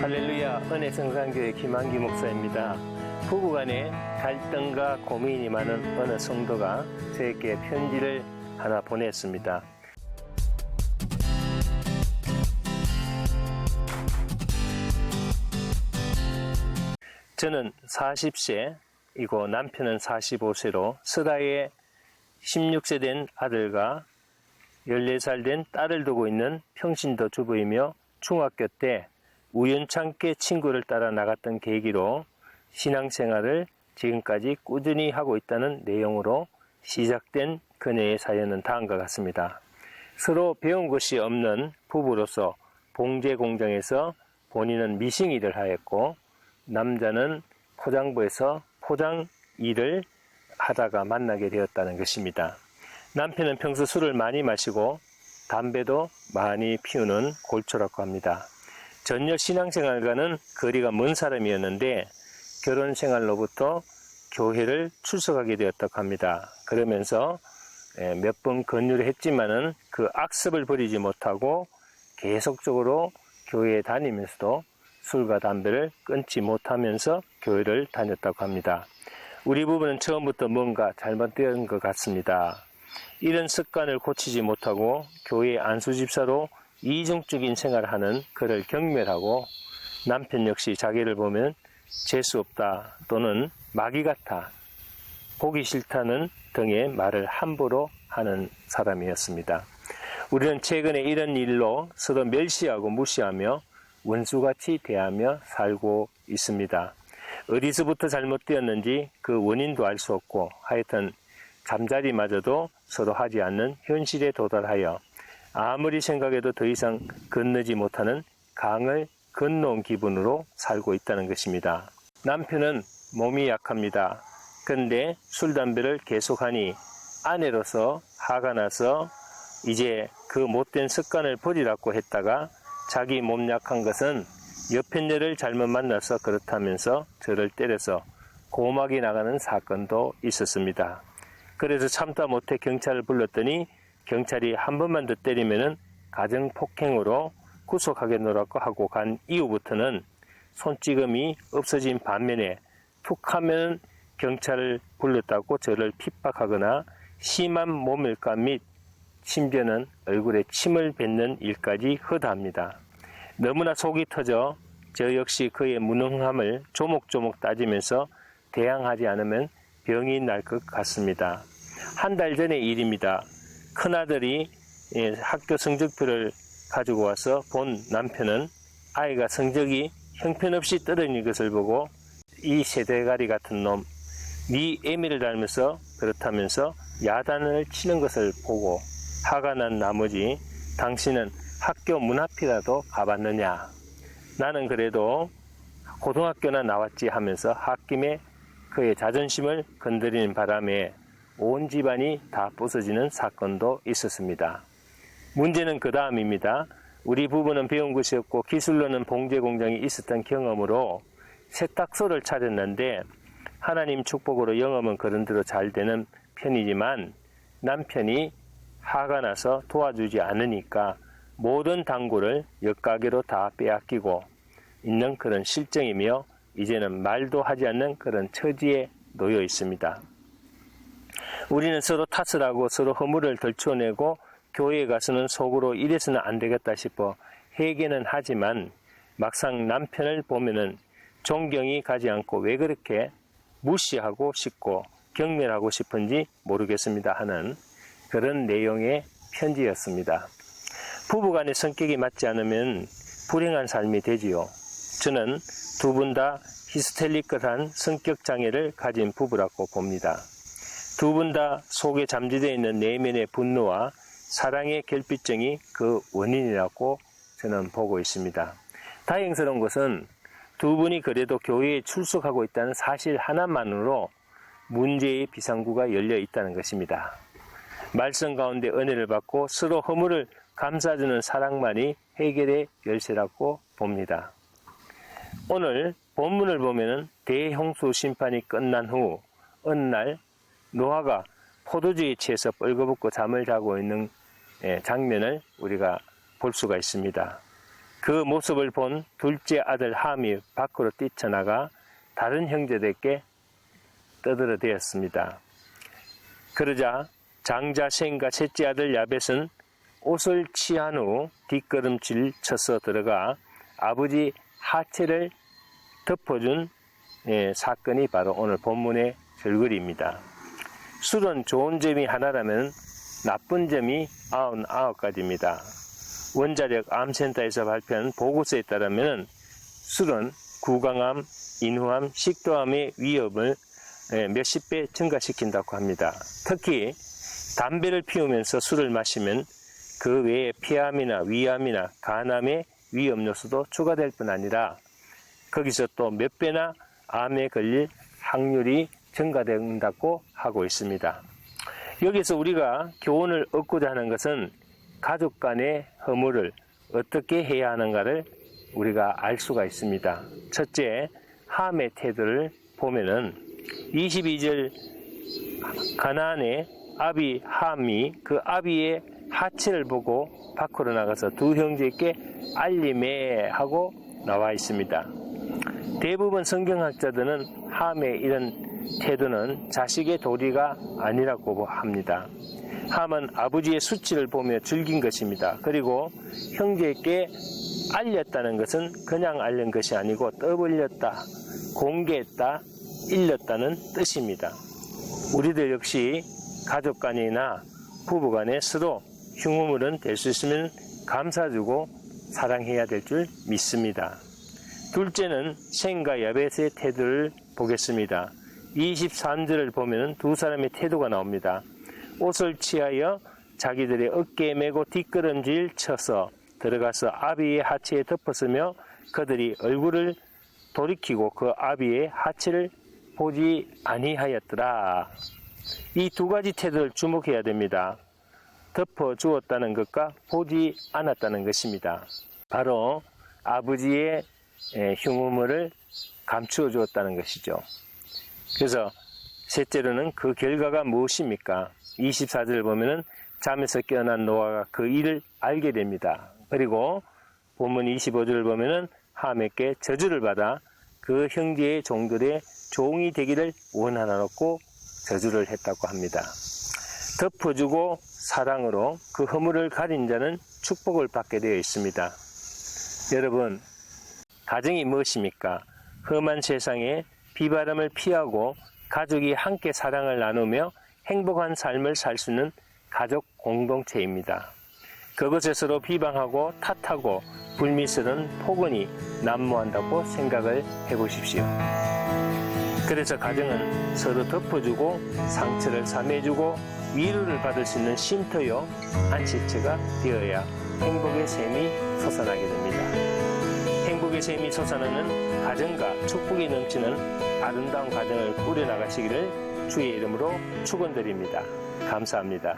할렐루야, 은혜성산교회 김한기 목사입니다. 부부간에 갈등과 고민이 많은 어느 성도가 저에게 편지를 하나 보냈습니다. 저는 40세이고 남편은 45세로 스라에 16세 된 아들과 14살 된 딸을 두고 있는 평신도 주부이며 중학교 때 우연찮게 친구를 따라 나갔던 계기로 신앙생활을 지금까지 꾸준히 하고 있다는 내용으로 시작된 그녀의 사연은 다음과 같습니다. 서로 배운 것이 없는 부부로서 봉제 공장에서 본인은 미싱 일을 하였고 남자는 포장부에서 포장 일을 하다가 만나게 되었다는 것입니다. 남편은 평소 술을 많이 마시고 담배도 많이 피우는 골초라고 합니다. 전혀 신앙생활과는 거리가 먼 사람이었는데 결혼 생활로부터 교회를 출석하게 되었다고 합니다. 그러면서 몇 번 권유를 했지만은 그 악습을 버리지 못하고 계속적으로 교회에 다니면서도 술과 담배를 끊지 못하면서 교회를 다녔다고 합니다. 우리 부부는 처음부터 뭔가 잘못된 것 같습니다. 이런 습관을 고치지 못하고 교회 안수집사로 이중적인 생활을 하는 그를 경멸하고 남편 역시 자기를 보면 재수없다 또는 마귀 같아 보기 싫다는 등의 말을 함부로 하는 사람이었습니다. 우리는 최근에 이런 일로 서로 멸시하고 무시하며 원수같이 대하며 살고 있습니다. 어디서부터 잘못되었는지 그 원인도 알 수 없고 하여튼 잠자리마저도 서로 하지 않는 현실에 도달하여 아무리 생각해도 더 이상 건너지 못하는 강을 건너온 기분으로 살고 있다는 것입니다. 남편은 몸이 약합니다. 그런데 술, 담배를 계속하니 아내로서 화가 나서 이제 그 못된 습관을 버리라고 했다가 자기 몸 약한 것은 옆에 여를 잘못 만나서 그렇다면서 저를 때려서 고막이 나가는 사건도 있었습니다. 그래서 참다 못해 경찰을 불렀더니 경찰이 한 번만 더 때리면은 가정폭행으로 구속하겠노라고 하고 간 이후부터는 손찌검이 없어진 반면에 툭 하면 경찰을 불렀다고 저를 핍박하거나 심한 모멸감 및 심지어는 얼굴에 침을 뱉는 일까지 허다합니다. 너무나 속이 터져 저 역시 그의 무능함을 조목조목 따지면서 대항하지 않으면 병이 날 것 같습니다. 한 달 전의 일입니다. 큰아들이 학교 성적표를 가지고 와서 본 남편은 아이가 성적이 형편없이 떨어지는 것을 보고 이 세대가리 같은 놈, 네 애미를 닮아서 그렇다면서 야단을 치는 것을 보고 화가 난 나머지 당신은 학교 문 앞이라도 가봤느냐? 나는 그래도 고등학교나 나왔지 하면서 홧김에 그의 자존심을 건드리는 바람에 온 집안이 다 부서지는 사건도 있었습니다. 문제는 그 다음입니다. 우리 부부는 배운 것이 없고 기술로는 봉제 공장이 있었던 경험으로 세탁소를 차렸는데 하나님 축복으로 영업은 그런대로 잘 되는 편이지만 남편이 화가 나서 도와주지 않으니까 모든 당구를 옆가게로 다 빼앗기고 있는 그런 실정이며 이제는 말도 하지 않는 그런 처지에 놓여 있습니다. 우리는 서로 탓을 하고 서로 허물을 덜쳐내고 교회에 가서는 속으로 이래서는 안 되겠다 싶어 회개는 하지만 막상 남편을 보면은 존경이 가지 않고 왜 그렇게 무시하고 싶고 경멸하고 싶은지 모르겠습니다 하는 그런 내용의 편지였습니다. 부부간의 성격이 맞지 않으면 불행한 삶이 되지요. 저는 두 분 다 히스테리컬한 성격 장애를 가진 부부라고 봅니다. 두 분 다 속에 잠재되어 있는 내면의 분노와 사랑의 결핍증이 그 원인이라고 저는 보고 있습니다. 다행스러운 것은 두 분이 그래도 교회에 출석하고 있다는 사실 하나만으로 문제의 비상구가 열려 있다는 것입니다. 말씀 가운데 은혜를 받고 서로 허물을 감싸주는 사랑만이 해결의 열쇠라고 봅니다. 오늘 본문을 보면은 대홍수 심판이 끝난 후 어느 날 노아가 포도주에 취해서 뻘거벗고 잠을 자고 있는 장면을 우리가 볼 수가 있습니다. 그 모습을 본 둘째 아들 함이 밖으로 뛰쳐나가 다른 형제들께 떠들어대었습니다. 그러자 장자 셈과 셋째 아들 야벳은 옷을 취한 후 뒷걸음질 쳐서 들어가 아버지 하체를 덮어준 사건이 바로 오늘 본문의 결글입니다. 술은 좋은 점이 하나라면 나쁜 점이 99가지입니다. 원자력 암센터에서 발표한 보고서에 따르면 술은 구강암, 인후암, 식도암의 위험을 몇십 배 증가시킨다고 합니다. 특히 담배를 피우면서 술을 마시면 그 외에 폐암이나 위암이나 간암의 위험 요소도 추가될 뿐 아니라 거기서 또 몇 배나 암에 걸릴 확률이 증가된다고 하고 있습니다. 여기서 우리가 교훈을 얻고자 하는 것은 가족 간의 허물을 어떻게 해야 하는가를 우리가 알 수가 있습니다. 첫째, 함의 태도를 보면은 22절 가나안의 아비 함이 그 아비의 하체를 보고 밖으로 나가서 두 형제에게 알림해 하고 나와 있습니다. 대부분 성경학자들은 함의 이런 태도는 자식의 도리가 아니라고 합니다. 함은 아버지의 수치를 보며 즐긴 것입니다. 그리고 형제에게 알렸다는 것은 그냥 알린 것이 아니고 떠벌렸다, 공개했다, 일렀다는 뜻입니다. 우리들 역시 가족 간이나 부부 간에 서로 흉음물은 될 수 있으면 감싸주고 사랑해야 될 줄 믿습니다. 둘째는 셈과 야벳의 태도를 보겠습니다. 23절을 보면 두 사람의 태도가 나옵니다. 옷을 취하여 자기들의 어깨에 메고 뒷걸음질 쳐서 들어가서 아비의 하체에 덮었으며 그들이 얼굴을 돌이키고 그 아비의 하체를 보지 아니하였더라. 이 두 가지 태도를 주목해야 됩니다. 덮어 주었다는 것과 보지 않았다는 것입니다. 바로 아버지의 흉음을 감추어 주었다는 것이죠. 그래서 셋째로는 그 결과가 무엇입니까? 24절을 보면은 잠에서 깨어난 노아가 그 일을 알게 됩니다. 그리고 본문 25절을 보면은 함에게 저주를 받아 그 형제의 종들의 종이 되기를 원하놓고 저주를 했다고 합니다. 덮어주고 사랑으로 그 허물을 가린 자는 축복을 받게 되어 있습니다. 여러분, 가정이 무엇입니까? 험한 세상에 비바람을 피하고 가족이 함께 사랑을 나누며 행복한 삶을 살 수 있는 가족 공동체입니다. 그것에 서로 비방하고 탓하고 불미스러운 폭언이 난무한다고 생각을 해보십시오. 그래서 가정은 서로 덮어주고 상처를 삼해주고 위로를 받을 수 있는 쉼터요 안식처가 되어야 행복의 샘이 솟아나게 됩니다. 행복의 샘이 솟아나는 가정과 축복이 넘치는 아름다운 가정을 꾸려나가시기를 주의 이름으로 축원드립니다. 감사합니다.